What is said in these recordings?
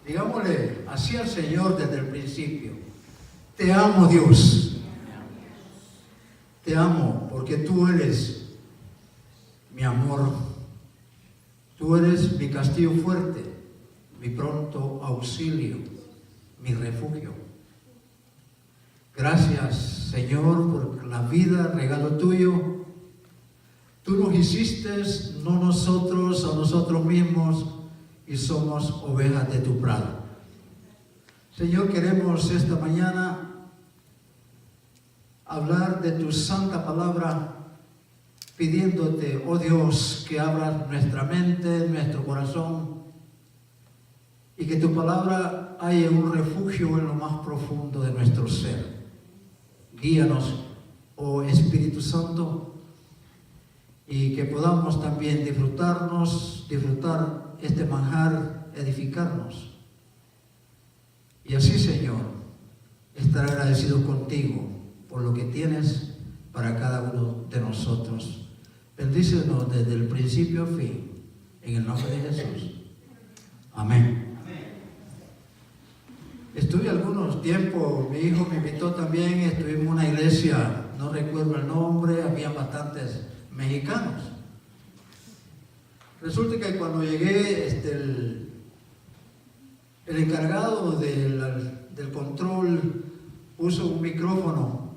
Digámosle así al Señor desde el principio: te amo, Dios. Te amo porque tú eres mi amor. Tú eres mi castillo fuerte, mi pronto auxilio, mi refugio. Gracias, Señor, por la vida, regalo tuyo. Tú nos hiciste, no nosotros a nosotros mismos, y somos ovejas de tu prado. Señor, queremos esta mañana hablar de tu santa palabra, pidiéndote, oh Dios, que abras nuestra mente, nuestro corazón, y que tu palabra haya un refugio en lo más profundo de nuestro ser. Guíanos, oh Espíritu Santo, y que podamos también disfrutar este manjar, edificarnos. Y así, Señor, estar agradecidos contigo por lo que tienes para cada uno de nosotros. Bendícenos desde el principio a fin, en el nombre de Jesús. Amén. Estuve algunos tiempos, mi hijo me invitó también, estuvimos en una iglesia, no recuerdo el nombre, había bastantes mexicanos. Resulta que cuando llegué, el encargado del control puso un micrófono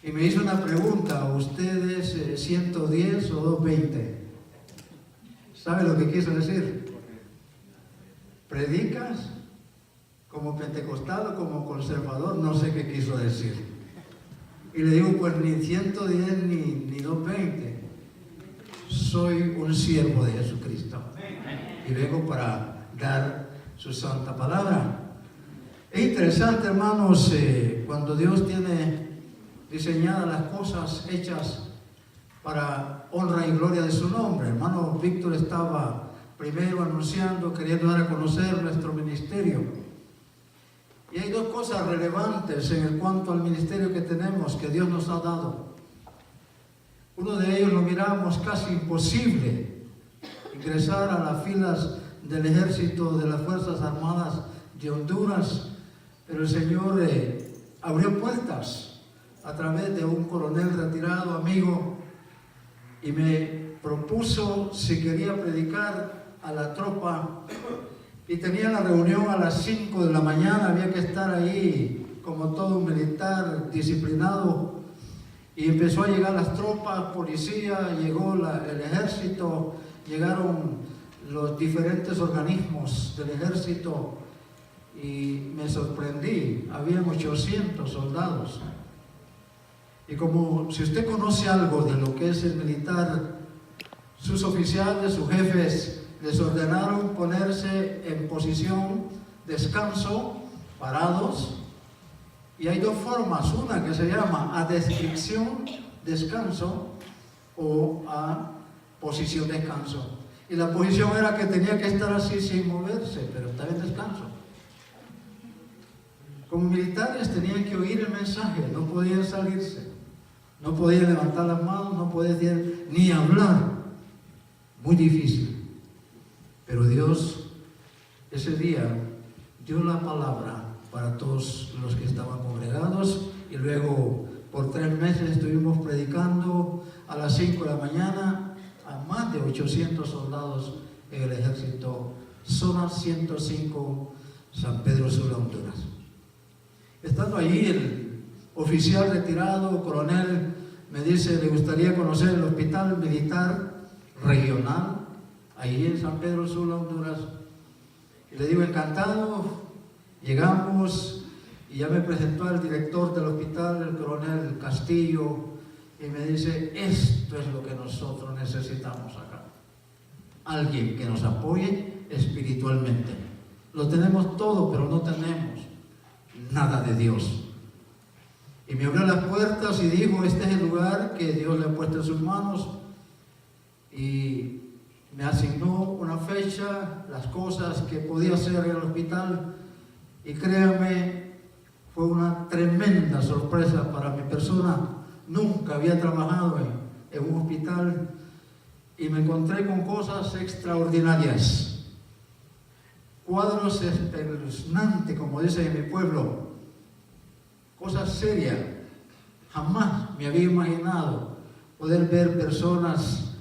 y me hizo una pregunta: ¿ustedes 110 o 220? ¿Sabe lo que quiso decir? ¿Predicas como pentecostal o como conservador? No sé qué quiso decir. Y le digo, pues ni 110 ni 220. Soy un siervo de Jesucristo y vengo para dar su santa palabra. Es interesante, hermanos, cuando Dios tiene diseñadas las cosas hechas para honra y gloria de su nombre. Hermano Víctor estaba primero anunciando, queriendo dar a conocer nuestro ministerio. Y hay dos cosas relevantes en cuanto al ministerio que tenemos, que Dios nos ha dado. Uno de ellos lo miramos casi imposible: ingresar a las filas del ejército de las Fuerzas Armadas de Honduras. Pero el Señor abrió puertas a través de un coronel retirado, amigo, y me propuso si quería predicar a la tropa. Y tenía la reunión a las 5 de la mañana, había que estar ahí como todo un militar disciplinado. Y empezó a llegar las tropas, policía, llegó el ejército, llegaron los diferentes organismos del ejército y me sorprendí, habían 800 soldados. Y como si usted conoce algo de lo que es el militar, sus oficiales, sus jefes, les ordenaron ponerse en posición descanso, parados. Y hay dos formas, una que se llama a descripción descanso o a posición descanso. Y la posición era que tenía que estar así sin moverse, pero estaba en descanso. Como militares tenían que oír el mensaje, no podían salirse, no podían levantar las manos, no podían ni hablar. Muy difícil. Pero Dios ese día dio la palabra para todos los que estaban congregados, y luego por 3 meses estuvimos predicando a las 5 de la mañana a más de 800 soldados en el ejército, zona 105, San Pedro Sula, Honduras. Estando allí, el oficial retirado, coronel, me dice: le gustaría conocer el hospital militar regional ahí en San Pedro Sula, Honduras. Y le digo, encantado. Llegamos y ya me presentó al director del hospital, el coronel Castillo, y me dice: esto es lo que nosotros necesitamos acá. Alguien que nos apoye espiritualmente. Lo tenemos todo, pero no tenemos nada de Dios. Y me abrió las puertas y dijo: este es el lugar que Dios le ha puesto en sus manos. Y me asignó una fecha, las cosas que podía hacer en el hospital. Y créame, fue una tremenda sorpresa para mi persona. Nunca había trabajado en un hospital y me encontré con cosas extraordinarias. cuadros espeluznantes, como dicen en mi pueblo, cosas serias. Jamás me había imaginado poder ver personas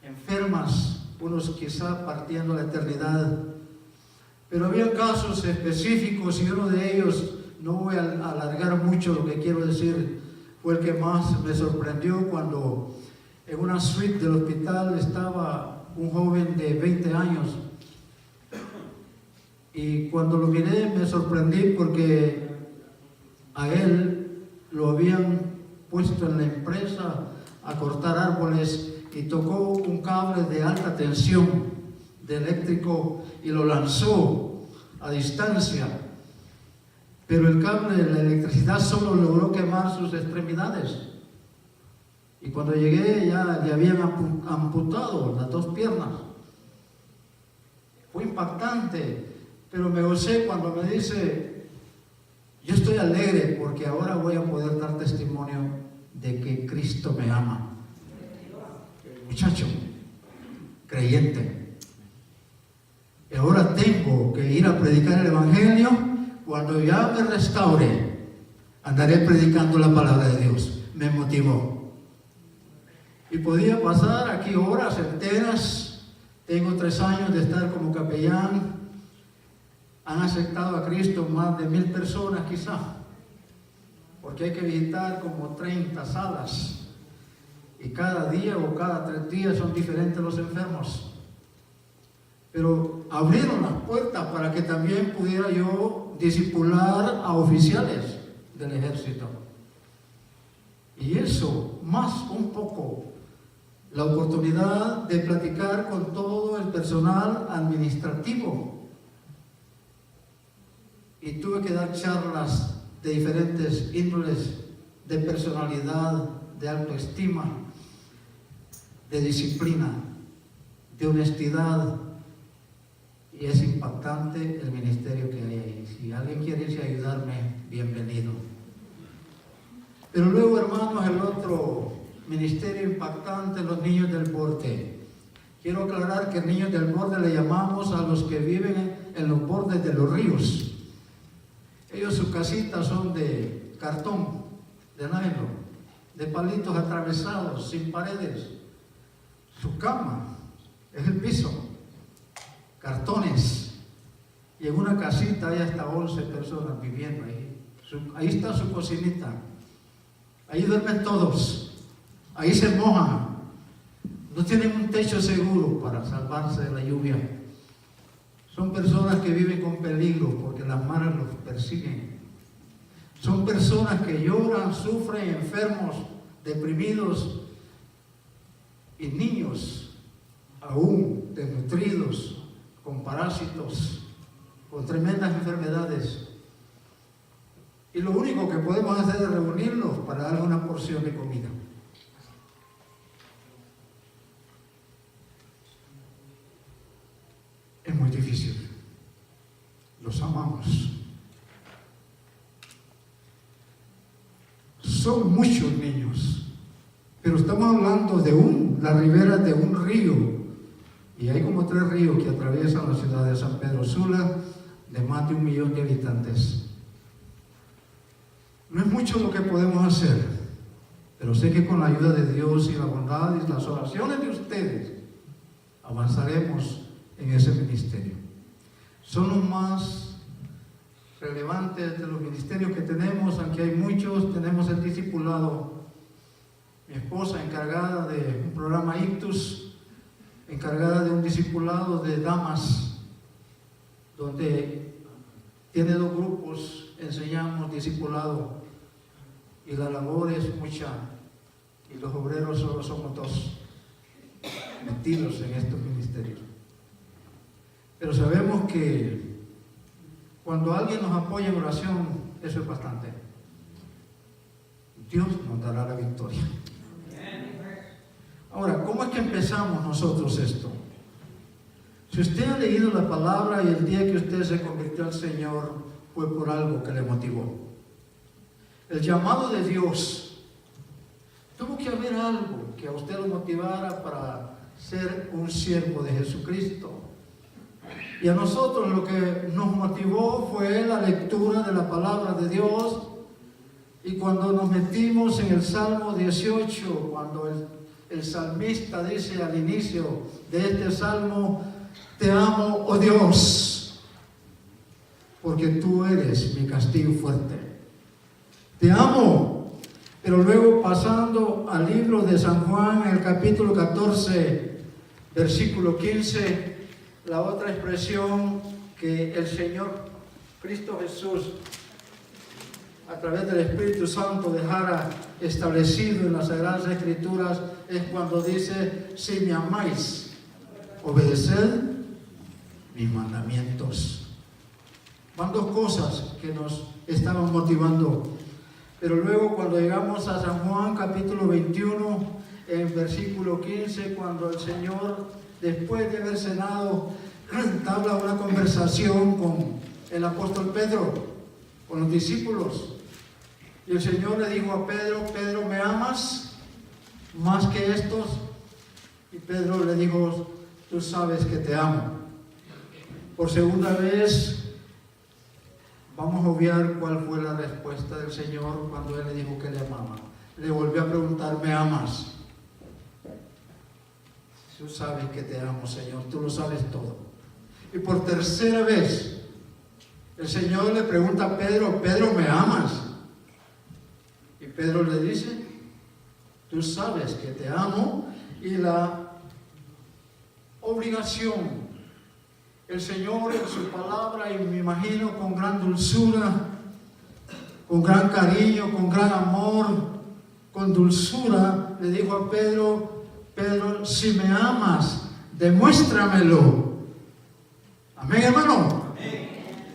enfermas, unos quizá partiendo a la eternidad. Pero había casos específicos y uno de ellos, no voy a alargar mucho lo que quiero decir, fue el que más me sorprendió cuando en una suite del hospital estaba un joven de 20 años. Y cuando lo miré me sorprendí porque a él lo habían puesto en la empresa a cortar árboles y tocó un cable de alta tensión de eléctrico y lo lanzó a distancia. Pero el cable de la electricidad solo logró quemar sus extremidades. Y cuando llegué ya le habían amputado las 2 piernas. Fue impactante, pero me gocé cuando me dice: yo estoy alegre porque ahora voy a poder dar testimonio de que Cristo me ama. El muchacho, creyente. Y ahora tengo que ir a predicar el Evangelio. Cuando ya me restaure, andaré predicando la palabra de Dios. Me motivó. Y podía pasar aquí horas enteras. Tengo 3 años de estar como capellán. Han aceptado a Cristo más de 1000 personas quizá, porque hay que visitar como 30 salas y cada día o cada 3 días son diferentes los enfermos. Pero abrieron las puertas para que también pudiera yo discipular a oficiales del ejército. Y eso, más un poco, la oportunidad de platicar con todo el personal administrativo. Y tuve que dar charlas de diferentes índoles, de personalidad, de autoestima, de disciplina, de honestidad. Y es impactante el ministerio que hay ahí. Si alguien quiere irse a ayudarme, bienvenido. Pero luego, hermanos, el otro ministerio impactante, los niños del borde. Quiero aclarar que niños del borde le llamamos a los que viven en los bordes de los ríos. Ellos, sus casitas son de cartón, de nylon, de palitos atravesados, sin paredes. Su cama es el piso, cartones. Y en una casita hay hasta 11 personas viviendo ahí. Ahí está su cocinita. Ahí duermen todos. Ahí se mojan. No tienen un techo seguro para salvarse de la lluvia. Son personas que viven con peligro porque las maras los persiguen. Son personas que lloran, sufren, enfermos, deprimidos, y niños aún desnutridos, con parásitos, con tremendas enfermedades. Y lo único que podemos hacer es reunirlos para darles una porción de comida. Es muy difícil. Los amamos. Son muchos niños, pero estamos hablando de la ribera de un río, y hay como 3 ríos que atraviesan la ciudad de San Pedro Sula, de más de 1 millón de habitantes. No es mucho lo que podemos hacer, pero sé que con la ayuda de Dios y la bondad y las oraciones de ustedes, avanzaremos en ese ministerio. Son los más relevantes de los ministerios que tenemos, aunque hay muchos. Tenemos el discipulado, mi esposa encargada de un programa Ictus, encargada de un discipulado de damas, donde tiene 2 grupos, enseñamos discipulado, y la labor es mucha, y los obreros solo somos 2 metidos en estos ministerios. Pero sabemos que cuando alguien nos apoya en oración, eso es bastante. Dios nos dará la victoria. Ahora, ¿cómo es que empezamos nosotros esto? Si usted ha leído la palabra y el día que usted se convirtió al Señor fue por algo que le motivó. El llamado de Dios, tuvo que haber algo que a usted lo motivara para ser un siervo de Jesucristo. Y a nosotros lo que nos motivó fue la lectura de la palabra de Dios. Y cuando nos metimos en el Salmo 18, cuando el salmista dice al inicio de este salmo: te amo, oh Dios, porque tú eres mi castigo fuerte. Te amo. Pero luego, pasando al libro de San Juan, en el capítulo 14, versículo 15, la otra expresión que el Señor Cristo Jesús, a través del Espíritu Santo, dejara establecido en las Sagradas Escrituras, es cuando dice: si me amáis, obedeced mis mandamientos. Van dos cosas que nos estaban motivando. Pero luego, cuando llegamos a San Juan capítulo 21, en versículo 15, cuando el Señor, después de haber cenado, entabla una conversación con el apóstol Pedro, con los discípulos. Y el Señor le dijo a Pedro: Pedro, ¿me amas más que estos? Y Pedro le dijo: tú sabes que te amo. Por segunda vez, vamos a obviar cuál fue la respuesta del Señor cuando Él le dijo que le amaba. Le volvió a preguntar: ¿me amas? Tú sabes que te amo, Señor, tú lo sabes todo. Y por tercera vez, el Señor le pregunta a Pedro: Pedro, ¿me amas? Y Pedro le dice: tú sabes que te amo. Y la obligación, el Señor en su palabra, y me imagino con gran dulzura, con gran cariño, con gran amor, con dulzura, le dijo a Pedro: Pedro, si me amas, demuéstramelo. Amén, hermano. Amén.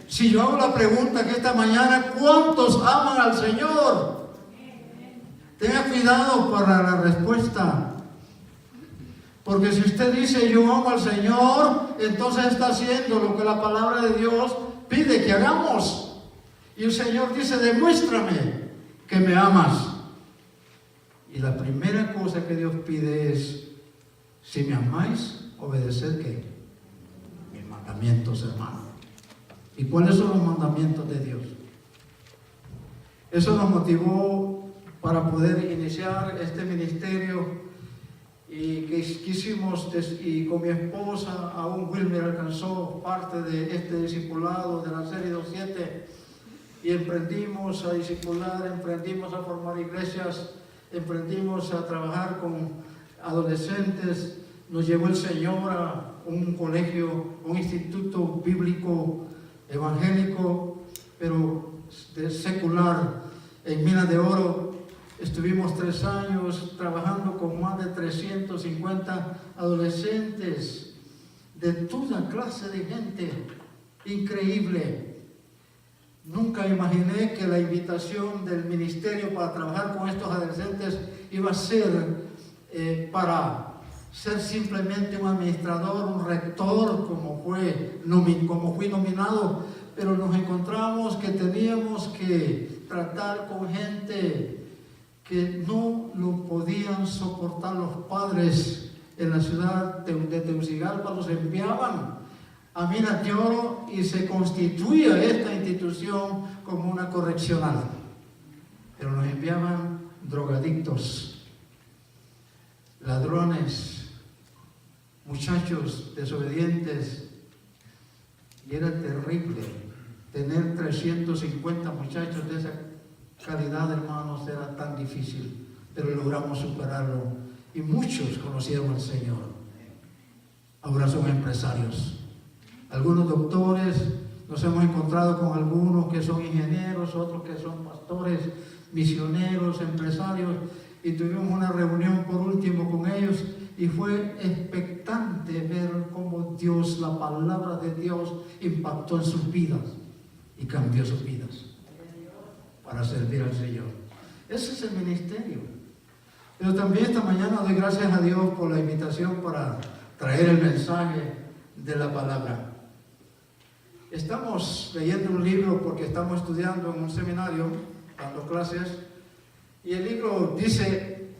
Si yo hago la pregunta que esta mañana: ¿cuántos aman al Señor? Tenga cuidado para la respuesta. Porque si usted dice: yo amo al Señor, entonces está haciendo lo que la palabra de Dios pide que hagamos. Y el Señor dice: demuéstrame que me amas. Y la primera cosa que Dios pide es: si me amáis, obedeced ¿qué? Mis mandamientos, hermano. ¿Y cuáles son los mandamientos de Dios? Eso nos motivó para poder iniciar este ministerio. Y que quisimos, y con mi esposa, aún Wilmer alcanzó parte de este discipulado de la serie 27, y emprendimos a discipular, emprendimos a formar iglesias, emprendimos a trabajar con adolescentes. Nos llevó el Señor a un colegio, un instituto bíblico evangélico, pero de secular, en Minas de Oro. Estuvimos 3 años trabajando con más de 350 adolescentes de toda clase de gente. Increíble. Nunca imaginé que la invitación del ministerio para trabajar con estos adolescentes iba a ser para ser simplemente un administrador, un rector, como fui nominado, pero nos encontramos que teníamos que tratar con gente que no lo podían soportar los padres en la ciudad de Tegucigalpa. Los enviaban a Minas de Oro y se constituía esta institución como una correccional. Pero nos enviaban drogadictos, ladrones, muchachos desobedientes, y era terrible tener 350 muchachos de esa calidad, hermanos. Era tan difícil, pero logramos superarlo y muchos conocieron al Señor. Ahora son empresarios, algunos doctores. Nos hemos encontrado con algunos que son ingenieros, otros que son pastores, misioneros, empresarios, y tuvimos una reunión por último con ellos, y fue expectante ver cómo Dios, la palabra de Dios, impactó en sus vidas y cambió sus vidas para servir al Señor. Ese es el ministerio. Pero también esta mañana doy gracias a Dios por la invitación para traer el mensaje de la palabra. Estamos leyendo un libro porque estamos estudiando en un seminario, dando clases, y el libro dice: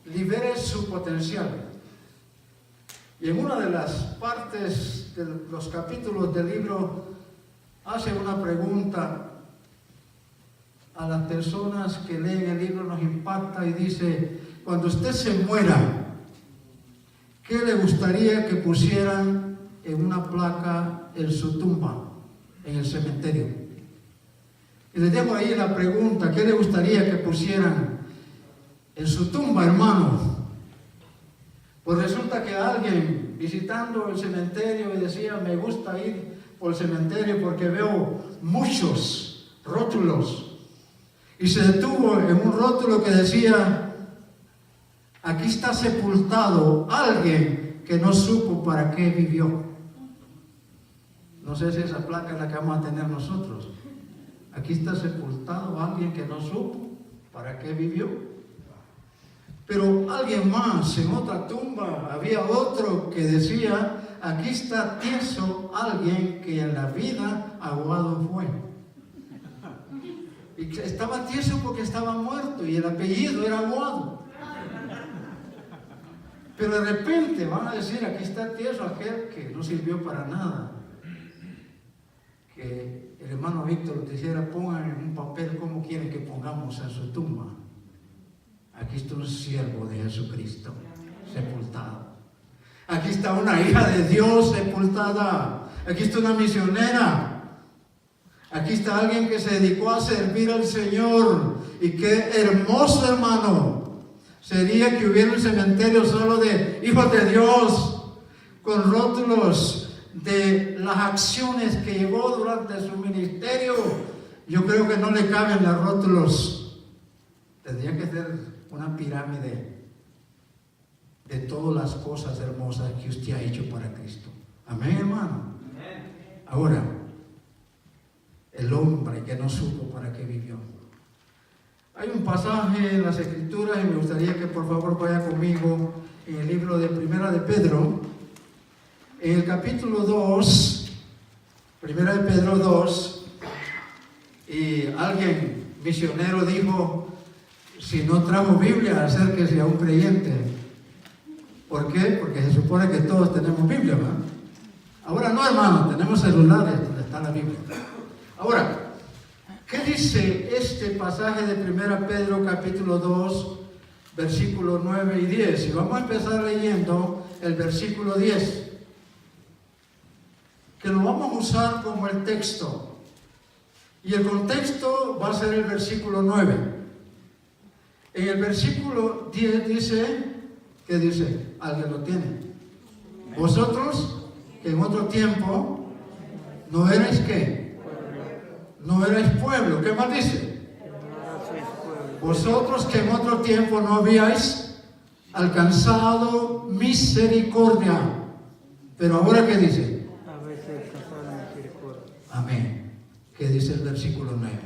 libere su potencial. Y en una de las partes de los capítulos del libro hace una pregunta a las personas que leen el libro, nos impacta y dice: cuando usted se muera, ¿qué le gustaría que pusieran en una placa en su tumba, en el cementerio? Y les dejo ahí la pregunta: ¿qué le gustaría que pusieran en su tumba, hermano? Pues resulta que alguien visitando el cementerio y decía: me gusta ir por el cementerio porque veo muchos rótulos. Y se detuvo en un rótulo que decía: aquí está sepultado alguien que no supo para qué vivió. No sé si esa placa es la que vamos a tener nosotros. Aquí está sepultado alguien que no supo para qué vivió. Pero alguien más, en otra tumba, había otro que decía: aquí está tieso alguien que en la vida aguado fue. Y estaba tieso porque estaba muerto y el apellido era Aguado. Pero de repente van a decir: aquí está tieso aquel que no sirvió para nada. Que el hermano Víctor dijera: pongan en un papel cómo quieren que pongamos en su tumba. Aquí está un siervo de Jesucristo sepultado. Aquí está una hija de Dios sepultada. Aquí está una misionera. Aquí está alguien que se dedicó a servir al Señor. Y qué hermoso, hermano, sería que hubiera un cementerio solo de hijos de Dios, con rótulos de las acciones que llevó durante su ministerio. Yo creo que no le caben los rótulos. Tendría que ser una pirámide de todas las cosas hermosas que usted ha hecho para Cristo. Amén, hermano. Ahora, el hombre que no supo para qué vivió. Hay un pasaje en las Escrituras y me gustaría que por favor vaya conmigo en el libro de Primera de Pedro, en el capítulo 2, Primera de Pedro 2, y alguien misionero dijo: si no trajo Biblia, acérquese a un creyente. ¿Por qué? Porque se supone que todos tenemos Biblia, ¿verdad? Ahora no, hermano, tenemos celulares donde está la Biblia. Ahora, ¿qué dice este pasaje de 1 Pedro capítulo 2, versículos 9 y 10? Y vamos a empezar leyendo el versículo 10, que lo vamos a usar como el texto. Y el contexto va a ser el versículo 9. En el versículo 10 dice, ¿qué dice? ¿Alguien lo tiene? Vosotros, que en otro tiempo no erais ¿qué? No erais pueblo. ¿Qué más dice? Vosotros que en otro tiempo no habíais alcanzado misericordia. Pero ahora ¿qué dice? Amén. ¿Qué dice el versículo 9?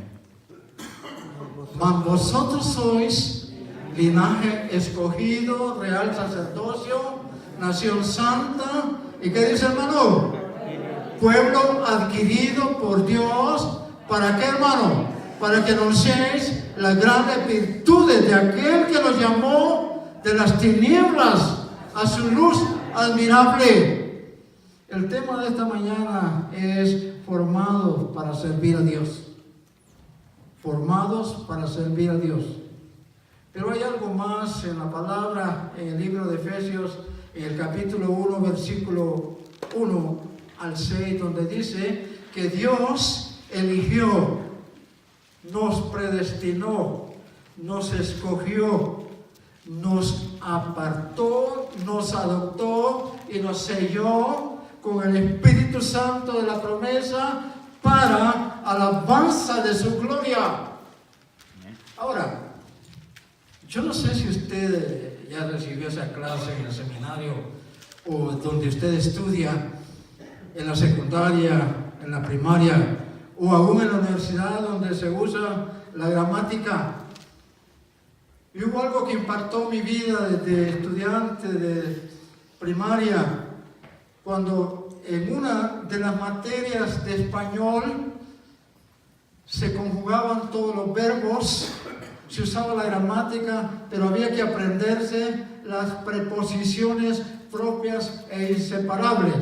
Mas vosotros sois linaje escogido, real sacerdocio, nación santa. ¿Y qué dice, hermano? Pueblo adquirido por Dios. ¿Para qué, hermano? Para que anunciéis las grandes virtudes de aquel que nos llamó de las tinieblas a su luz admirable. El tema de esta mañana es formados para servir a Dios. Formados para servir a Dios. Pero hay algo más en la palabra, en el libro de Efesios, en el capítulo 1, versículo 1 al 6, donde dice que Dios eligió, nos predestinó, nos escogió, nos apartó, nos adoptó y nos selló con el Espíritu Santo de la promesa para alabanza de su gloria. Ahora, yo no sé si usted ya recibió esa clase en el seminario o donde usted estudia, en la secundaria, en la primaria o aún en la universidad donde se usa la gramática. Y hubo algo que impactó mi vida desde estudiante de primaria, cuando en una de las materias de español se conjugaban todos los verbos, se usaba la gramática, pero había que aprenderse las preposiciones propias e inseparables.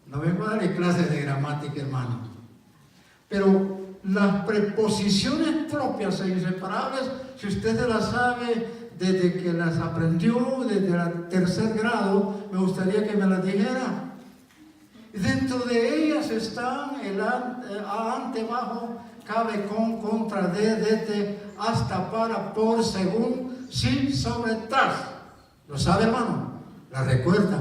No vengo a darle clases de gramática, hermano. Pero las preposiciones propias e inseparables, si usted se las sabe desde que las aprendió, desde el tercer grado, me gustaría que me las dijera. Dentro de ellas están el ante, bajo, cabe, con, contra, desde, hasta, para, por, según, sin, sobre, tras. ¿Lo sabe, hermano? ¿La recuerda?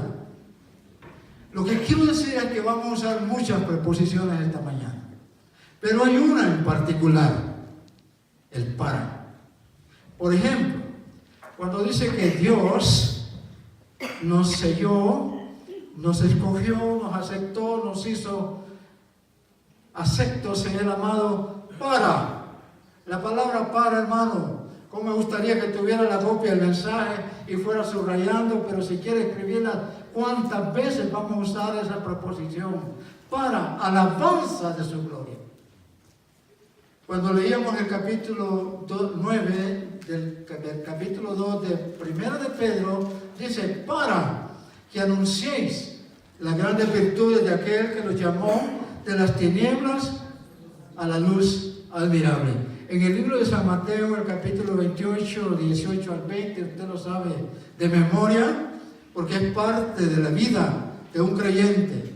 Lo que quiero decir es que vamos a usar muchas preposiciones esta mañana. Pero hay una en particular, el para. Por ejemplo, cuando dice que Dios nos selló, nos escogió, nos aceptó, nos hizo aceptos en el amado para. La palabra para, hermano, como me gustaría que tuviera la copia del mensaje y fuera subrayando, pero si quiere escribirla, ¿cuántas veces vamos a usar esa preposición? Para alabanza de su gloria. Cuando leíamos el capítulo 9 del capítulo 2 de 1 de Pedro, dice, para que anunciéis las grandes virtudes de aquel que los llamó de las tinieblas a la luz admirable. En el libro de San Mateo, el capítulo 28, 18 al 20, usted lo sabe de memoria, porque es parte de la vida de un creyente.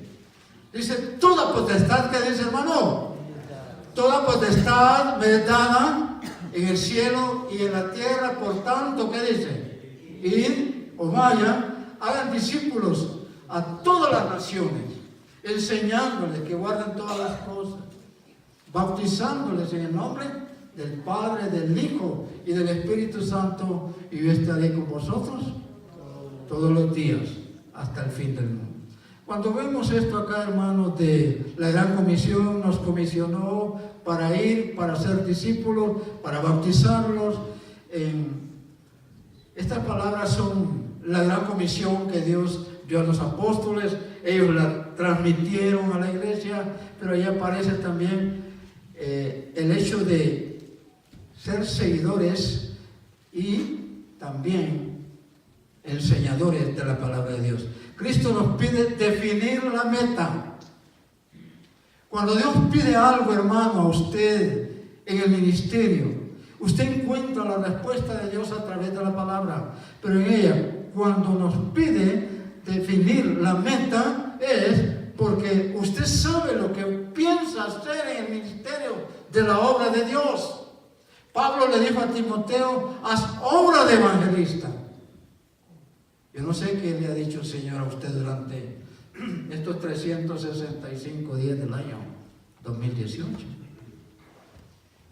Dice, toda potestad, que dice, hermano, toda potestad me es dada en el cielo y en la tierra, por tanto, ¿qué dice? Id o vaya, hagan discípulos a todas las naciones, enseñándoles que guarden todas las cosas, bautizándoles en el nombre del Padre, del Hijo y del Espíritu Santo, y yo estaré con vosotros todos los días hasta el fin del mundo. Cuando vemos esto acá, hermanos, de la Gran Comisión, nos comisionó para ir, para ser discípulos, para bautizarlos. Estas palabras son la Gran Comisión que Dios dio a los apóstoles. Ellos la transmitieron a la iglesia, pero ahí aparece también el hecho de ser seguidores y también enseñadores de la palabra de Dios. Cristo nos pide definir la meta. Cuando Dios pide algo, hermano, a usted en el ministerio, usted encuentra la respuesta de Dios a través de la palabra. Pero en ella, cuando nos pide definir la meta, es porque usted sabe lo que piensa hacer en el ministerio de la obra de Dios. Pablo le dijo a Timoteo, haz obra de evangelista. Yo no sé qué le ha dicho el Señor a usted durante estos 365 días del año 2018.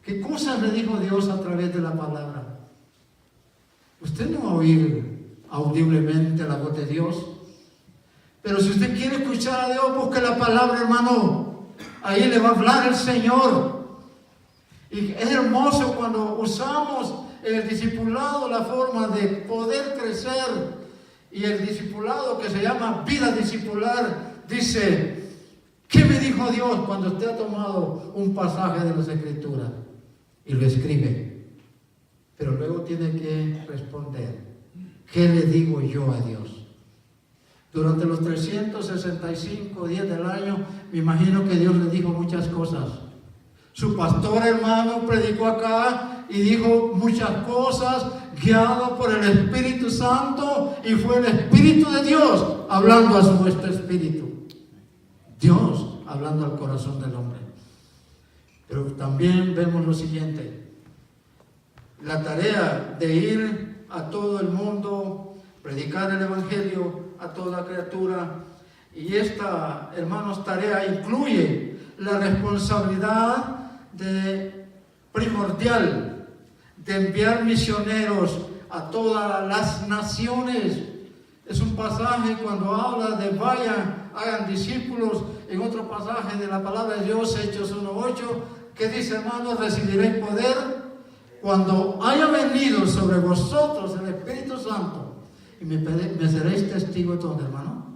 ¿Qué cosas le dijo Dios a través de la palabra? Usted no va a oír audiblemente la voz de Dios, pero si usted quiere escuchar a Dios, busque la palabra, hermano. Ahí le va a hablar el Señor. Y es hermoso cuando usamos el discipulado, la forma de poder crecer. Y el discipulado que se llama vida discipular dice, ¿qué me dijo Dios cuando usted ha tomado un pasaje de las Escrituras? Y lo escribe. Pero luego tiene que responder, ¿qué le digo yo a Dios? Durante los 365 días del año, me imagino que Dios le dijo muchas cosas. Su pastor hermano predicó acá y dijo muchas cosas, guiado por el Espíritu Santo, y fue el Espíritu de Dios hablando a nuestro espíritu. Dios hablando al corazón del hombre. Pero también vemos lo siguiente: la tarea de ir a todo el mundo, predicar el Evangelio a toda criatura. Y esta, hermanos, tarea incluye la responsabilidad primordial de enviar misioneros a todas las naciones. Es un pasaje cuando habla de vayan, hagan discípulos. En otro pasaje de la palabra de Dios, Hechos 1:8, que dice, hermanos, recibiréis poder cuando haya venido sobre vosotros el Espíritu Santo, y me seréis testigos de, hermano,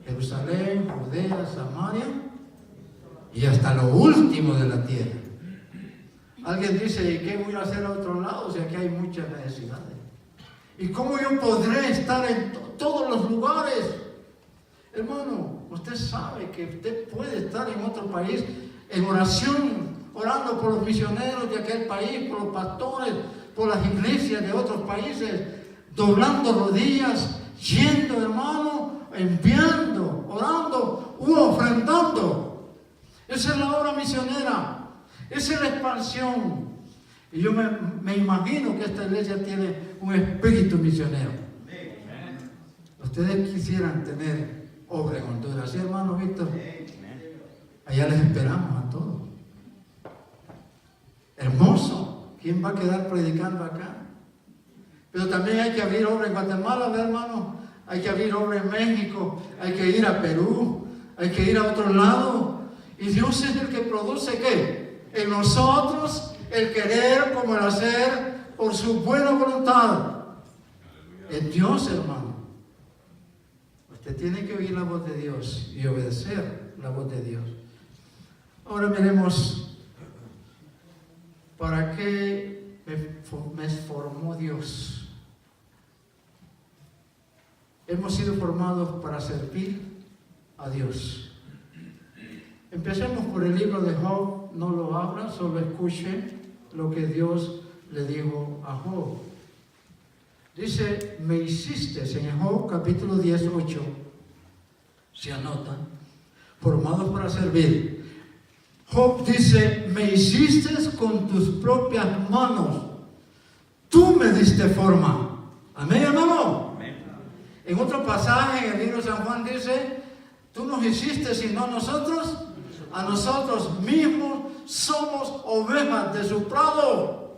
Jerusalén, Judea, Samaria y hasta lo último de la tierra. Alguien dice, ¿y qué voy a hacer a otro lado si aquí hay muchas necesidades? ¿Y cómo yo podré estar en todos los lugares? Hermano, usted sabe que usted puede estar en otro país en oración, orando por los misioneros de aquel país, por los pastores, por las iglesias de otros países, doblando rodillas, yendo, hermano, enviando, orando u ofrendando. Esa es la obra misionera, esa es la expansión. Y yo me imagino que esta iglesia tiene un espíritu misionero. Ustedes quisieran tener obra en Honduras, ¿sí, hermano Víctor? Allá les esperamos a todos. Hermoso. ¿Quién va a quedar predicando acá? Pero también hay que abrir obra en Guatemala, ¿verdad, hermano? Hay que abrir obra en México, hay que ir a Perú, hay que ir a otro lado. Y Dios es el que produce, ¿qué? En nosotros el querer como el hacer por su buena voluntad. Es Dios, hermano. Usted tiene que oír la voz de Dios y obedecer la voz de Dios. Ahora miremos, ¿para qué me formó Dios? Hemos sido formados para servir a Dios. Empecemos por el libro de Job. No lo abra, solo escuche lo que Dios le dijo a Job. Dice, me hiciste, en Job capítulo 18, se anota, formados para servir. Job dice, me hiciste con tus propias manos, tú me diste forma. Amén, hermano. Amén. En otro pasaje en el libro de San Juan dice, tú nos hiciste, sino nosotros, a nosotros mismos somos ovejas de su prado.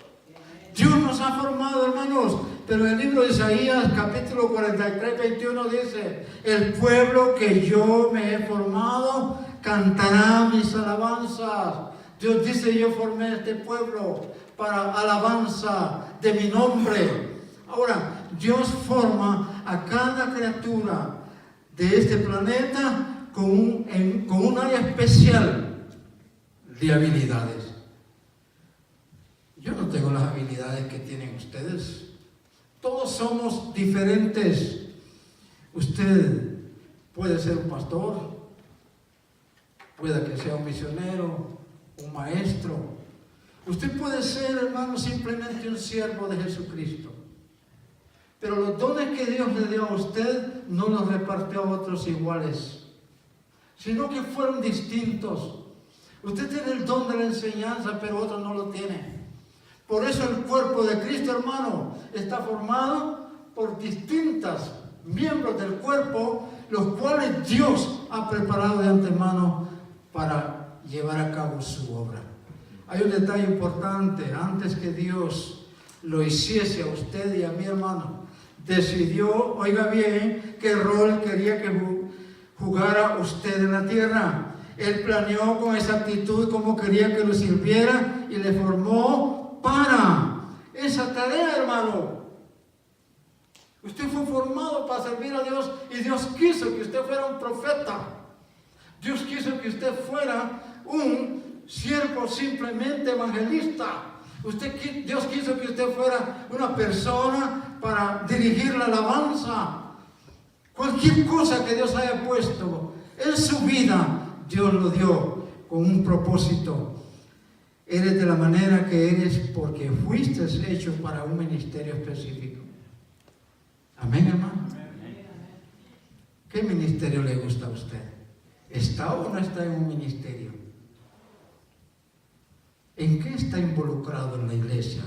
Dios nos ha formado, hermanos. Pero en el libro de Isaías, capítulo 43, 21 dice, el pueblo que yo me he formado cantará mis alabanzas. Dios dice, yo formé este pueblo para alabanza de mi nombre. Ahora, Dios forma a cada criatura de este planeta con un área especial de habilidades. Yo no tengo las habilidades que tienen ustedes. Todos somos diferentes. Usted puede ser un pastor, puede que sea un misionero, un maestro. Usted puede ser, hermano, simplemente un siervo de Jesucristo. Pero los dones que Dios le dio a usted no los repartió a otros iguales, sino que fueron distintos. Usted tiene el don de la enseñanza, pero otro no lo tiene. Por eso el cuerpo de Cristo, hermano, está formado por distintos miembros del cuerpo, los cuales Dios ha preparado de antemano para llevar a cabo su obra. Hay un detalle importante. Antes que Dios lo hiciese a usted y a mi hermano, decidió, oiga bien, qué rol quería que jugara usted en la tierra. Él planeó con exactitud cómo quería que lo sirviera y le formó para esa tarea, hermano. Usted fue formado para servir a Dios y Dios quiso que usted fuera un profeta. Dios quiso que usted fuera un siervo simplemente evangelista. Dios quiso que usted fuera una persona para dirigir la alabanza. Cualquier cosa que Dios haya puesto en su vida, Dios lo dio con un propósito. Eres de la manera que eres porque fuiste hecho para un ministerio específico. Amén, hermano. ¿Qué ministerio le gusta a usted? ¿Está o no está en un ministerio? ¿En qué está involucrado en la iglesia?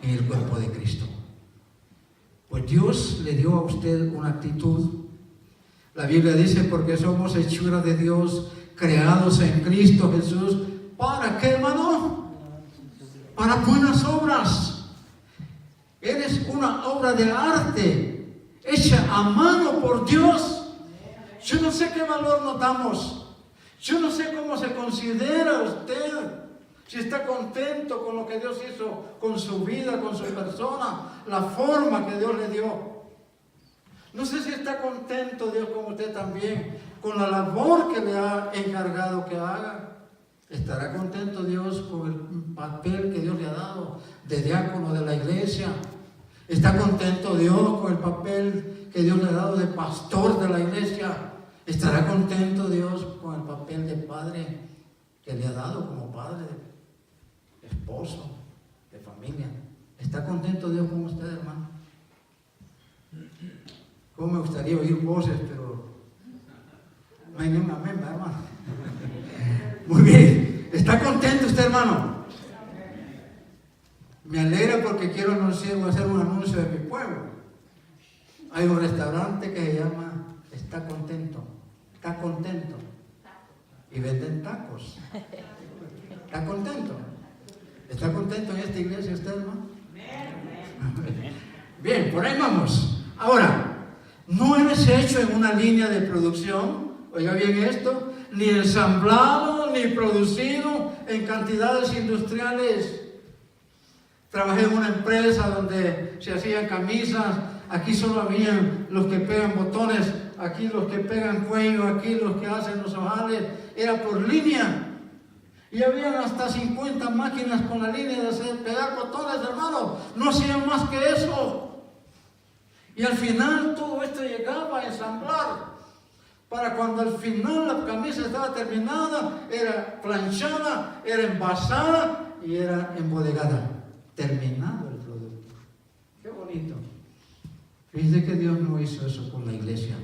En el cuerpo de Cristo. Pues Dios le dio a usted una actitud. La Biblia dice, porque somos hechura de Dios, creados en Cristo Jesús. ¿Para qué, hermano? Para buenas obras. Eres una obra de arte, hecha a mano por Dios. Yo no sé qué valor nos damos. Yo no sé cómo se considera usted. Si está contento con lo que Dios hizo, con su vida, con su persona, la forma que Dios le dio. No sé si está contento Dios con usted también, con la labor que le ha encargado que haga. ¿Estará contento Dios con el papel que Dios le ha dado de diácono de la iglesia? ¿Está contento Dios con el papel que Dios le ha dado de pastor de la iglesia? ¿Estará contento Dios con el papel de padre que le ha dado como padre, de esposo, de familia? ¿Está contento Dios con usted, hermano? ¿Cómo me gustaría oír voces, pero no hay ni un amén, hermano? Muy bien. ¿Está contento usted, hermano? Me alegra porque quiero hacer un anuncio de mi pueblo. Hay un restaurante que se llama Está Contento. Está contento. Y venden tacos. ¿Está contento? ¿Está contento en esta iglesia usted, hermano? Bien, por ahí vamos. Ahora, no es hecho en una línea de producción, oiga bien esto, ni ensamblado, ni producido en cantidades industriales. Trabajé en una empresa donde se hacían camisas, aquí solo habían los que pegan botones, aquí los que pegan cuello, aquí los que hacen los ojales, era por línea. Y habían hasta 50 máquinas con la línea de hacer pegar botones, hermano, no hacían más que eso. Y al final todo esto llegaba a ensamblar, para cuando al final la camisa estaba terminada, era planchada, era envasada y era embodegada. Terminado el producto. Qué bonito. Fíjense que Dios no hizo eso con la iglesia.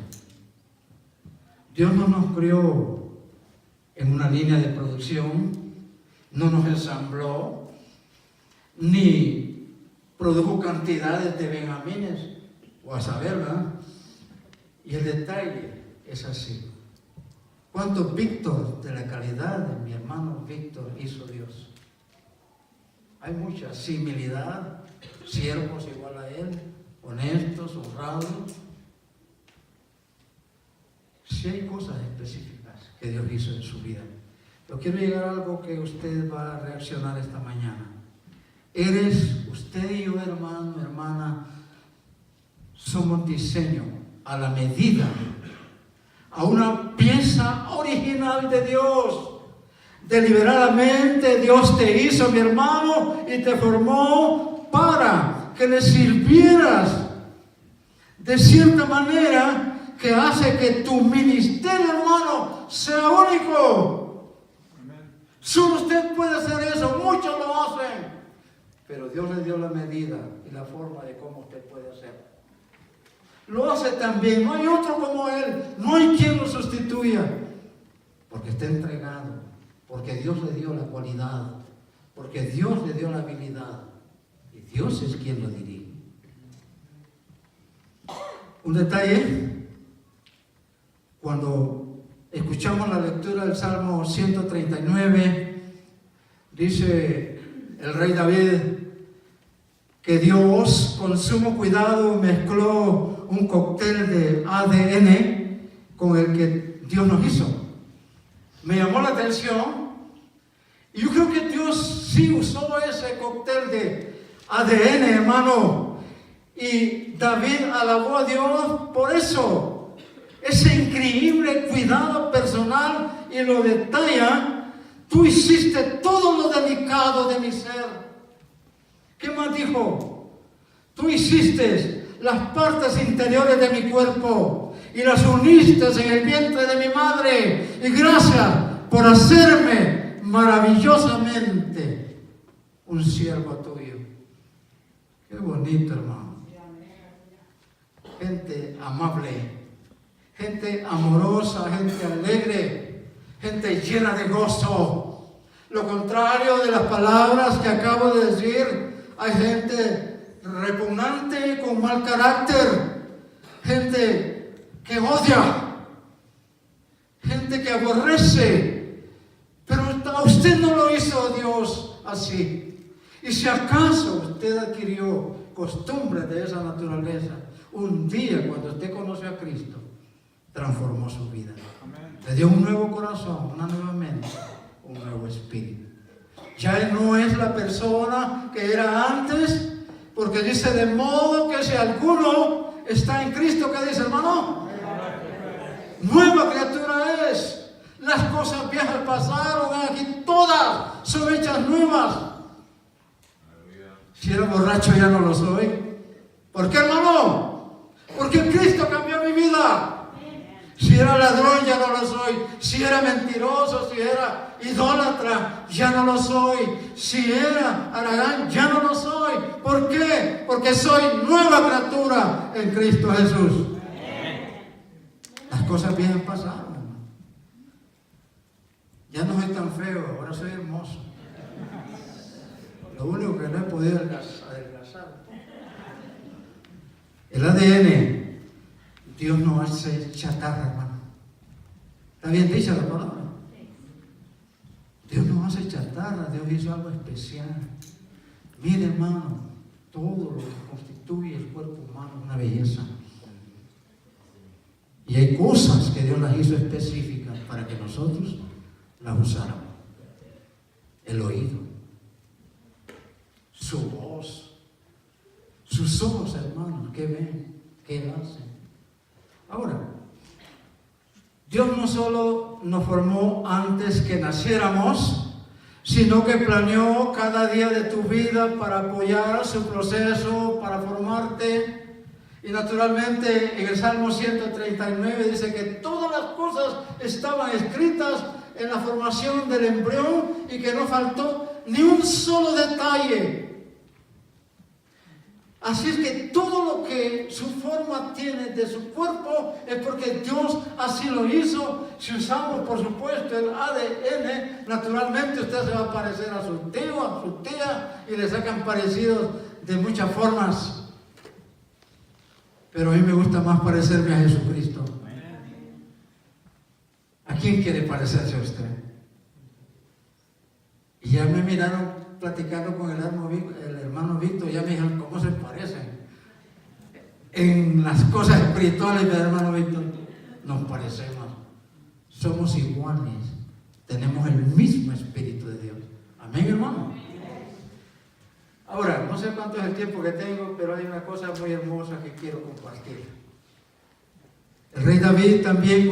Dios no nos crió en una línea de producción, no nos ensambló, ni produjo cantidades de benjamines, o a saber, ¿verdad? Y el detalle es así. ¿Cuántos Víctor de la calidad de mi hermano Víctor hizo Dios? Hay mucha similidad, siervos igual a él, honestos, honrados. Sí hay cosas específicas que Dios hizo en su vida. Pero quiero llegar a algo que usted va a reaccionar esta mañana. Eres, usted y yo, hermano, hermana, somos diseño a la medida, a una pieza original de Dios. Deliberadamente Dios te hizo, mi hermano, y te formó para que le sirvieras de cierta manera que hace que tu ministerio, hermano, sea único. Solo usted puede hacer eso, muchos lo hacen, pero Dios le dio la medida y la forma de cómo usted puede hacerlo. Lo hace también, no hay otro como Él, no hay quien lo sustituya, porque está entregado. Porque Dios le dio la cualidad, porque Dios le dio la habilidad, y Dios es quien lo dirige. Un detalle, cuando escuchamos la lectura del Salmo 139, dice el rey David que Dios con sumo cuidado mezcló un cóctel de ADN con el que Dios nos hizo. Me llamó la atención y yo creo que Dios sí usó ese cóctel de ADN, hermano. Y David alabó a Dios por eso. Ese increíble cuidado personal, y lo detalla: tú hiciste todo lo delicado de mi ser. ¿Qué más dijo? Tú hiciste las partes interiores de mi cuerpo y las uniste en el vientre de mi madre, y gracias por hacerme maravillosamente un siervo tuyo. Qué bonito, hermano. Gente amable, gente amorosa, gente alegre, gente llena de gozo. Lo contrario de las palabras que acabo de decir, hay gente repugnante, con mal carácter, gente que odia, gente que aborrece, pero a usted no lo hizo Dios así. Y si acaso usted adquirió costumbres de esa naturaleza, un día cuando usted conoció a Cristo, transformó su vida. Amén. Le dio un nuevo corazón, una nueva mente, un nuevo espíritu. Ya no es la persona que era antes, porque dice: de modo que si alguno está en Cristo, ¿qué dice, hermano? Nueva criatura es. Las cosas viejas pasaron, aquí todas son hechas nuevas. Si era borracho ya no lo soy. ¿Por qué, hermano? Porque Cristo cambió mi vida. Si era ladrón, ya no lo soy. Si era mentiroso, si era idólatra, ya no lo soy. Si era haragán, ya no lo soy. ¿Por qué? Porque soy nueva criatura en Cristo Jesús. Las cosas viejas pasaron. Ya no soy tan feo, ahora soy hermoso. Lo único que no he podido adelgazar. El ADN. Dios no hace chatarra, hermano. ¿Está bien dicha la palabra? Dios no hace chatarra, Dios hizo algo especial. Mire, hermano, todo lo que constituye el cuerpo humano es una belleza. Y hay cosas que Dios las hizo específicas para que nosotros las usáramos. El oído, su voz, sus ojos, hermanos, ¿qué ven? ¿Qué hacen? Ahora, Dios no solo nos formó antes que naciéramos, sino que planeó cada día de tu vida para apoyar su proceso, para formarte. Y naturalmente en el Salmo 139 dice que todas las cosas estaban escritas en la formación del embrión y que no faltó ni un solo detalle. Así es que todo lo que su forma tiene de su cuerpo es porque Dios así lo hizo. Si usamos, por supuesto, el ADN, naturalmente usted se va a parecer a su tío, a su tía, y le sacan parecidos de muchas formas. Pero a mí me gusta más parecerme a Jesucristo. ¿A quién quiere parecerse a usted? Y ya me miraron platicando con el hermano Víctor, ya me dijeron cómo se parecen. En las cosas espirituales del hermano Víctor, nos parecemos. Somos iguales. Tenemos el mismo Espíritu de Dios. Amén, hermano. Ahora, no sé cuánto es el tiempo que tengo, pero hay una cosa muy hermosa que quiero compartir. El rey David también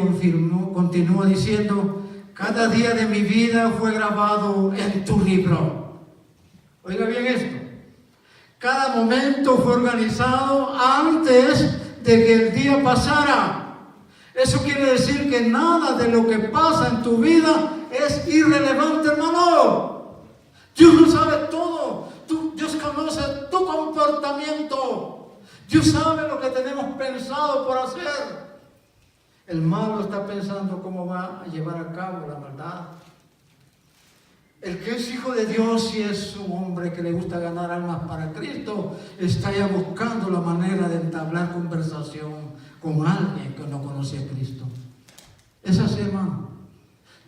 continúa diciendo: cada día de mi vida fue grabado en tu libro. Oiga bien esto. Cada momento fue organizado antes de que el día pasara. Eso quiere decir que nada de lo que pasa en tu vida es irrelevante, hermano. Dios lo sabe todo. Dios conoce tu comportamiento. Dios sabe lo que tenemos pensado por hacer. El malo está pensando cómo va a llevar a cabo la maldad. El que es hijo de Dios y es un hombre que le gusta ganar almas para Cristo, está ya buscando la manera de entablar conversación con alguien que no conoce a Cristo. Es así, hermano.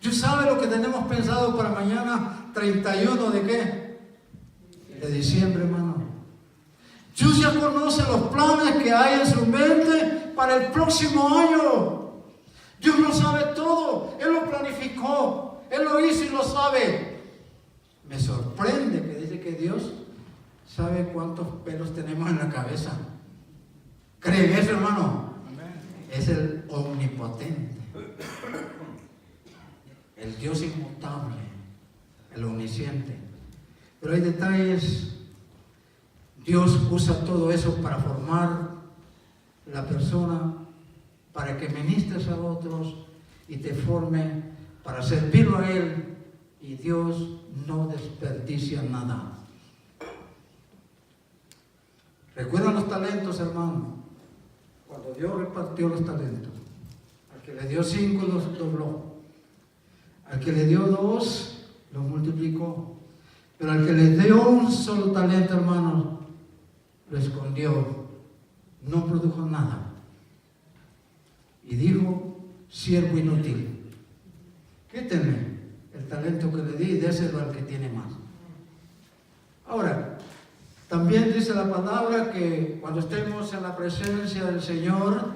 Dios sabe lo que tenemos pensado para mañana, 31 ¿de qué? De diciembre, hermano. Dios ya conoce los planes que hay en su mente para el próximo año. Dios lo sabe todo. Él lo planificó. Él lo hizo y lo sabe. Me sorprende que dice que Dios sabe cuántos pelos tenemos en la cabeza. ¿Creen eso, hermano? Es el omnipotente, el Dios inmutable, el omnisciente. Pero hay detalles. Dios usa todo eso para formar la persona, para que ministres a otros y te forme para servirlo a Él. Y Dios no desperdicia nada. ¿Recuerdan los talentos, hermano? Cuando Dios repartió los talentos, al que le dio 5 los dobló, al que le dio 2 los multiplicó, pero al que le dio un solo talento, hermano, lo escondió, no produjo nada. Y dijo: siervo inútil, quíteme el talento que le di y déselo al que tiene más. Ahora, también dice la palabra que cuando estemos en la presencia del Señor,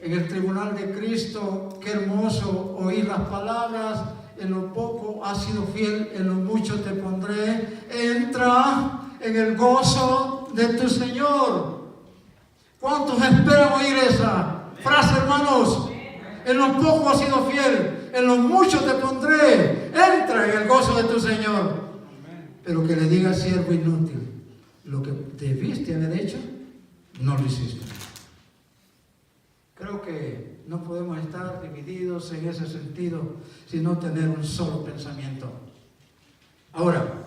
en el tribunal de Cristo, qué hermoso oír las palabras: en lo poco has sido fiel, en lo mucho te pondré, entra en el gozo de tu Señor. ¿Cuántos esperan oír esa frase, hermanos? En lo poco has sido fiel, en lo mucho te pondré, entra en el gozo de tu Señor. Pero que le diga: siervo inútil, lo que debiste haber hecho, no lo hiciste. Creo que no podemos estar divididos en ese sentido, sino tener un solo pensamiento. Ahora,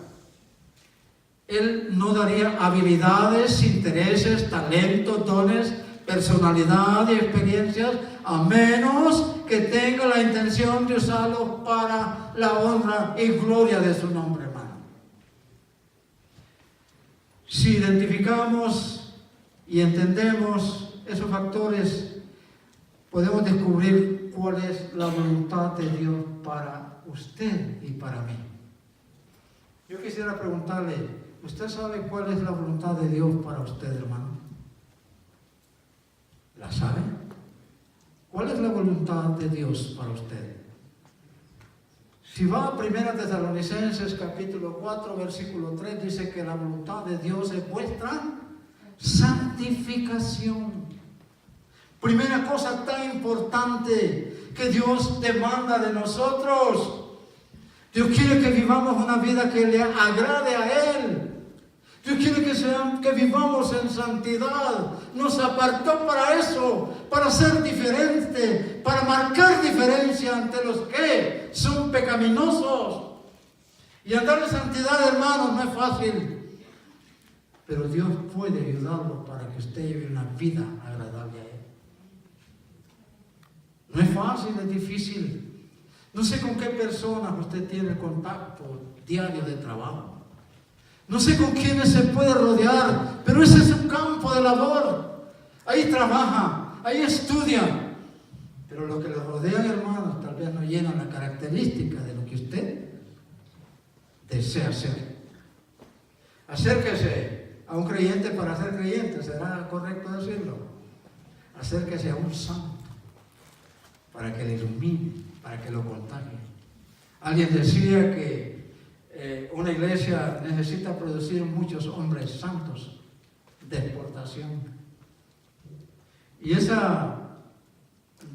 Él no daría habilidades, intereses, talentos, dones, personalidad y experiencias, a menos que tenga la intención de usarlos para la honra y gloria de su nombre, hermano. Si identificamos y entendemos esos factores, podemos descubrir cuál es la voluntad de Dios para usted y para mí. Yo quisiera preguntarle, ¿usted sabe cuál es la voluntad de Dios para usted, hermano? ¿La sabe? ¿Cuál es la voluntad de Dios para usted? Si va a 1 Tesalonicenses capítulo 4, versículo 3, dice que la voluntad de Dios es vuestra santificación. Primera cosa tan importante que Dios demanda de nosotros. Dios quiere que vivamos una vida que le agrade a Él. Dios quiere que vivamos en santidad. Nos apartó para eso, para ser diferente, para marcar diferencia ante los que son pecaminosos. Y andar en santidad, hermanos, no es fácil. Pero Dios puede ayudarlo para que usted lleve una vida agradable a Él. No es fácil, es difícil. No sé con qué personas usted tiene contacto diario de trabajo. No sé con quiénes se puede rodear, pero ese es un campo de labor. Ahí trabaja, ahí estudia. Pero lo que le rodean, hermanos, tal vez no llenan la característica de lo que usted desea ser. Acérquese a un creyente para ser creyente, ¿será correcto decirlo? Acérquese a un santo para que le ilumine, para que lo contagie. Alguien decía que una iglesia necesita producir muchos hombres santos de exportación. Y esa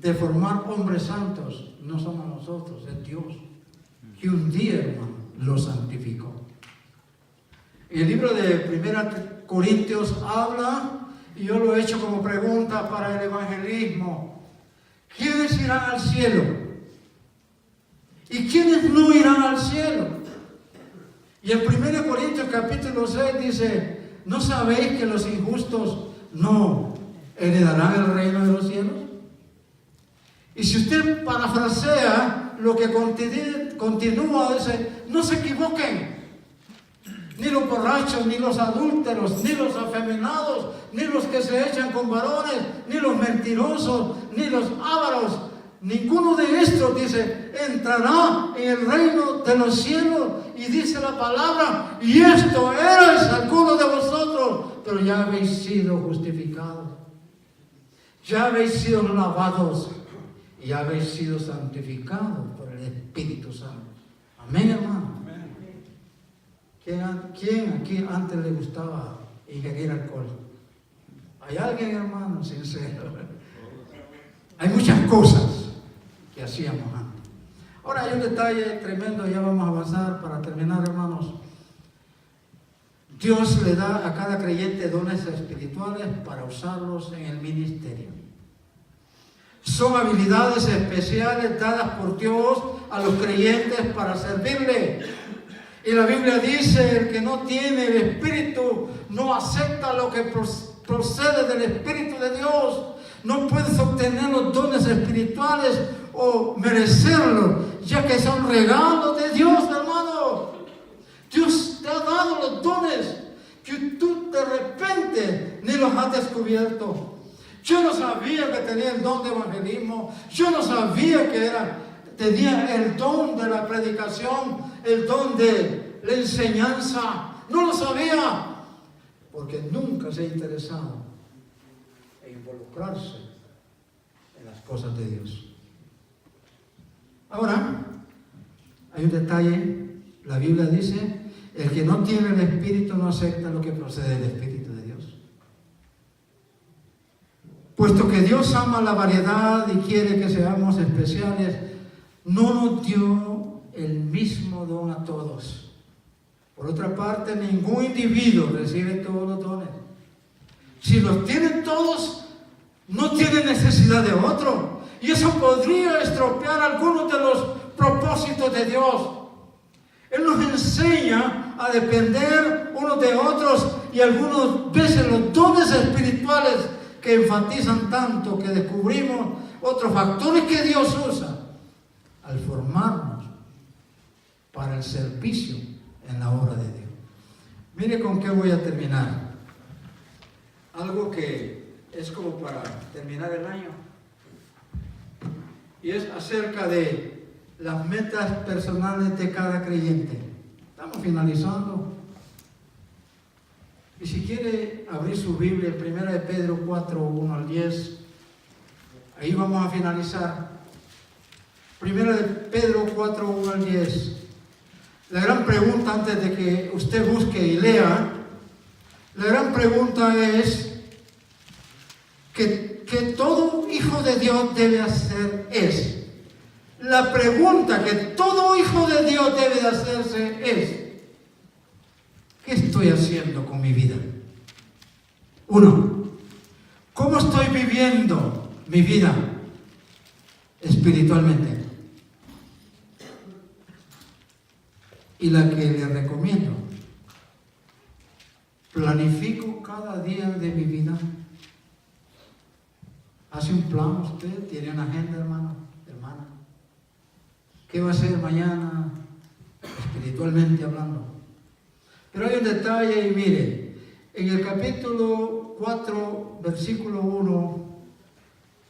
de formar hombres santos no somos nosotros, es Dios, que un día, hermano, lo santificó. El libro de 1 Corintios habla, y yo lo he hecho como pregunta para el evangelismo: ¿quiénes irán al cielo? ¿Y quiénes no irán al cielo? Y en 1 Corintios capítulo 6 dice: ¿no sabéis que los injustos no heredarán el reino de los cielos? Y si usted parafrasea lo que continúa, dice: no se equivoquen, ni los borrachos, ni los adúlteros, ni los afeminados, ni los que se echan con varones, ni los mentirosos, ni los ávaros, ninguno de estos, dice, entrará en el reino de los cielos. Y dice la palabra: y esto erais algunos de vosotros, pero ya habéis sido justificados, ya habéis sido lavados, y ya habéis sido santificados por el Espíritu Santo. Amén, hermano. ¿Quién aquí antes le gustaba ingerir alcohol? ¿Hay alguien, hermano, sincero? Hay muchas cosas que hacíamos antes. Ahora hay un detalle tremendo, ya vamos a avanzar para terminar, hermanos. Dios le da a cada creyente dones espirituales para usarlos en el ministerio. Son habilidades especiales dadas por Dios a los creyentes para servirle. Y la Biblia dice: el que no tiene el Espíritu no acepta lo que procede del Espíritu de Dios. No puedes obtener los dones espirituales o merecerlos, ya que son regalos de Dios, hermano. Dios te ha dado los dones que tú de repente ni los has descubierto. Yo no sabía que tenía el don de evangelismo. Yo no sabía que tenía el don de la predicación, el don de la enseñanza. No lo sabía, porque nunca se ha interesado en involucrarse en las cosas de Dios. Ahora, hay un detalle. La Biblia dice: el que no tiene el Espíritu no acepta lo que procede del Espíritu de Dios. Puesto que Dios ama la variedad y quiere que seamos especiales, no nos dio el mismo don a todos. Por otra parte, ningún individuo recibe todos los dones. Si los tienen todos, no tienen necesidad de otro. Y eso podría estropear algunos de los propósitos de Dios. Él nos enseña a depender unos de otros y algunas veces los dones espirituales que enfatizan tanto, que descubrimos otros factores que Dios usa al formarnos para el servicio en la obra de Dios. Mire con qué voy a terminar. Algo que es como para terminar el año. Y es acerca de las metas personales de cada creyente. Estamos finalizando. Y si quiere abrir su Biblia, 1 de Pedro 4, 1 al 10, ahí vamos a finalizar. 1 de Pedro 4, 1 al 10. La gran pregunta antes de que usted busque y lea, la gran pregunta es que todo hijo de Dios debe hacer es. La pregunta que todo hijo de Dios debe de hacerse es: ¿qué estoy haciendo con mi vida? 1. ¿Cómo estoy viviendo mi vida espiritualmente? Y la que le recomiendo: planifico cada día de mi vida. ¿Hace un plan usted? ¿Tiene una agenda, hermano, hermana? ¿Qué va a hacer mañana espiritualmente hablando? Pero hay un detalle y mire, en el capítulo 4, versículo 1,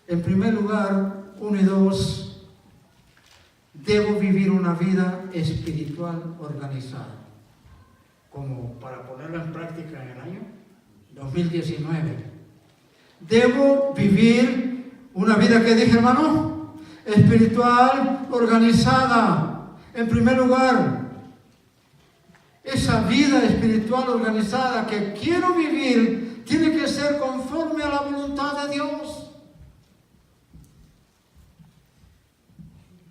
en primer lugar, 1 y 2, debo vivir una vida espiritual organizada. Como para ponerlo en práctica en el año 2019. Debo vivir una vida, que dije, hermano, espiritual organizada. En primer lugar, esa vida espiritual organizada que quiero vivir tiene que ser conforme a la voluntad de Dios.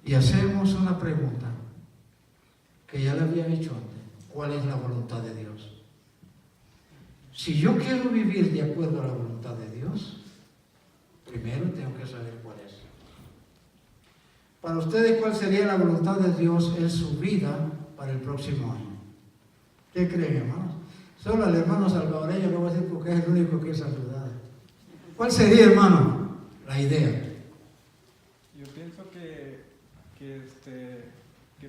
Y hacemos una pregunta que ya le había hecho antes: ¿cuál es la voluntad de Dios? Si yo quiero vivir de acuerdo a la voluntad de Dios, primero tengo que saber cuál es. Para ustedes, ¿cuál sería la voluntad de Dios en su vida para el próximo año? ¿Qué creen, hermanos? Solo al hermano salvadoreño lo voy a decir porque es el único que es saludado. ¿Cuál sería, hermano, la idea? Yo pienso que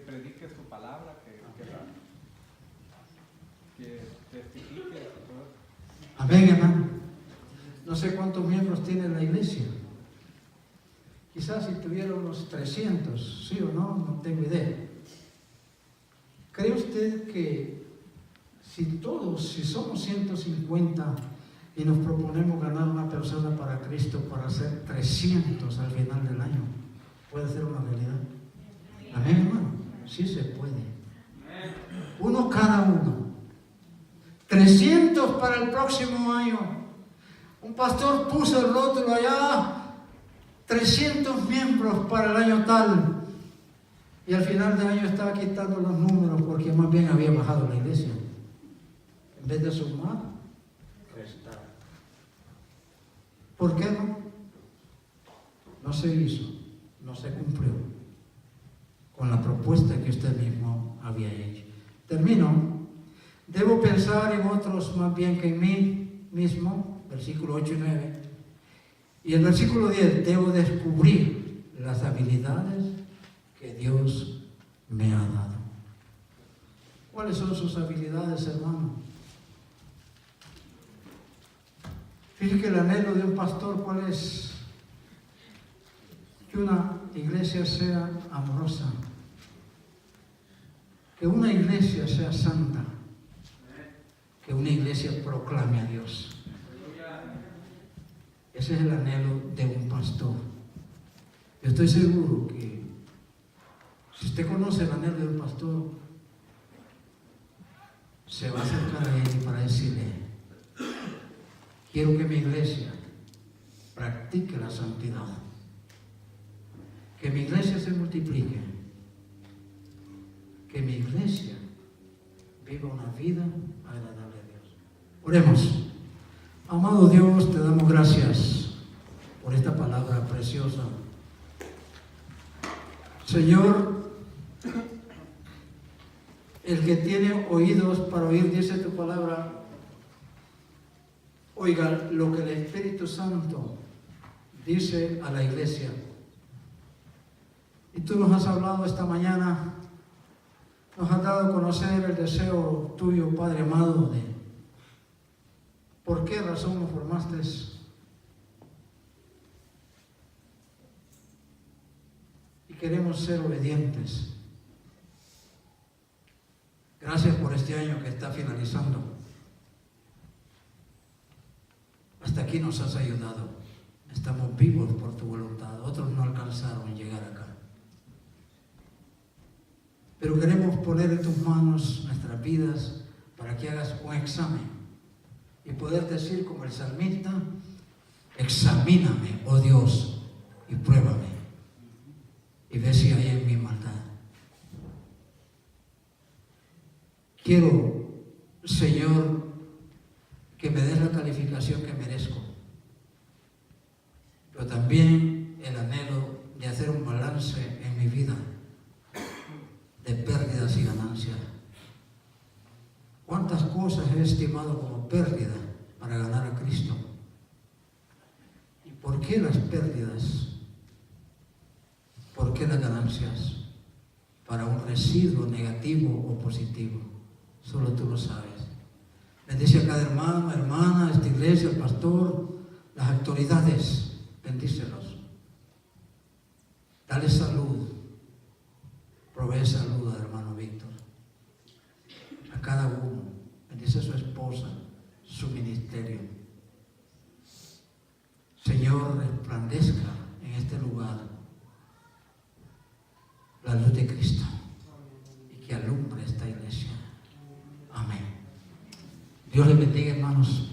prediques tu palabra, que testifiques. Amén, hermano. No sé cuántos miembros tiene la iglesia. Quizás si tuviera unos 300, sí o no, no tengo idea. ¿Cree usted que si somos 150 y nos proponemos ganar una persona para Cristo para ser 300 al final del año, puede ser una realidad? Amén, hermano. Sí se puede. Uno cada uno. 300 para el próximo año. Un pastor puso el rótulo allá: 300 miembros para el año tal. Y al final del año estaba quitando los números porque más bien había bajado la iglesia. En vez de sumar, restar. ¿Por qué no? No se hizo, no se cumplió con la propuesta que usted mismo había hecho. Termino. Debo pensar en otros más bien que en mí mismo, versículo 8 y 9. Y el versículo 10, debo descubrir las habilidades que Dios me ha dado. ¿Cuáles son sus habilidades, hermano? Fíjese que el anhelo de un pastor, ¿cuál es? Que una iglesia sea amorosa, que una iglesia sea santa, que una iglesia proclame a Dios. Ese es el anhelo de un pastor. Yo estoy seguro que si usted conoce el anhelo de un pastor, se va a acercar a él para decirle: quiero que mi iglesia practique la santidad, que mi iglesia se multiplique, que mi iglesia viva una vida agradable a Dios. Oremos. Amado Dios, te damos gracias por esta palabra preciosa. Señor, el que tiene oídos para oír, dice tu palabra, oiga lo que el Espíritu Santo dice a la iglesia. Y tú nos has hablado esta mañana, nos has dado a conocer el deseo tuyo, Padre amado, de por qué razón nos formaste. Y queremos ser obedientes. Gracias por este año que está finalizando. Hasta aquí nos has ayudado. Estamos vivos por tu voluntad. Otros no alcanzaron a llegar acá. Pero queremos poner en tus manos nuestras vidas para que hagas un examen y poder decir como el salmista: examíname, oh Dios, y pruébame y ve si hay en mi maldad. Quiero, Señor, que me des la calificación que merezco, pero también el anhelo de hacer un balance en mi vida de pérdidas y ganancias. ¿Cuántas cosas he estimado como pérdida para ganar a Cristo? ¿Y por qué las pérdidas? ¿Por qué las ganancias? Para un residuo negativo o positivo. Solo tú lo sabes. Bendice a cada hermano, hermana, a esta iglesia, al pastor, las autoridades. Bendícelos. Dale salud. Provee salud al hermano Víctor. A cada uno. Bendice a su esposa, su ministerio. Señor, resplandezca en este lugar la luz de Cristo y que alumbre esta iglesia. Amén. Dios les bendiga, hermanos.